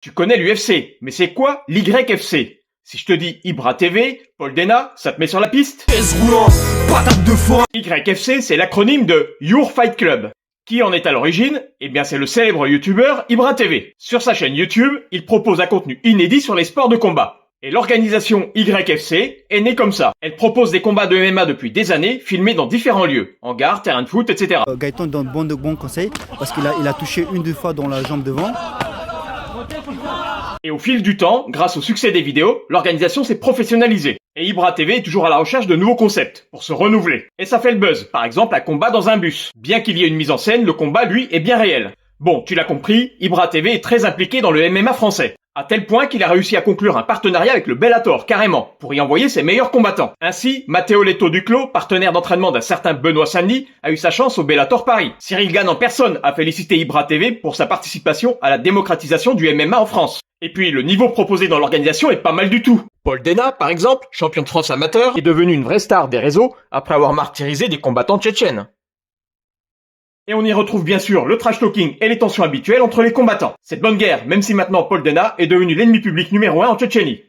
Tu connais l'UFC, mais c'est quoi l'YFC? Si je te dis Ibra TV, Paul Dena, ça te met sur la piste? Patate de foin. YFC, c'est l'acronyme de Your Fight Club. Qui en est à l'origine? Eh bien, c'est le célèbre youtubeur Ibra TV. Sur sa chaîne YouTube, il propose un contenu inédit sur les sports de combat. Et l'organisation YFC est née comme ça. Elle propose des combats de MMA depuis des années, filmés dans différents lieux, hangars, terrains de foot, etc. Gaëtan donne de bons conseils parce qu'il a touché une, deux fois dans la jambe devant. Et au fil du temps, grâce au succès des vidéos, l'organisation s'est professionnalisée. Et Ibra TV est toujours à la recherche de nouveaux concepts, pour se renouveler. Et ça fait le buzz, par exemple un combat dans un bus. Bien qu'il y ait une mise en scène, le combat, lui, est bien réel. Bon, tu l'as compris, Ibra TV est très impliqué dans le MMA français. À tel point qu'il a réussi à conclure un partenariat avec le Bellator, carrément, pour y envoyer ses meilleurs combattants. Ainsi, Matteo Leto Duclos, partenaire d'entraînement d'un certain Benoît Saint-Denis, a eu sa chance au Bellator Paris. Cyril Gane en personne a félicité Ibra TV pour sa participation à la démocratisation du MMA en France. Et puis, le niveau proposé dans l'organisation est pas mal du tout. Paul Dena, par exemple, champion de France amateur, est devenu une vraie star des réseaux après avoir martyrisé des combattants tchétchènes. Et on y retrouve bien sûr le trash talking et les tensions habituelles entre les combattants. Cette bonne guerre, même si maintenant Paul Dena est devenu l'ennemi public numéro 1 en Tchétchénie.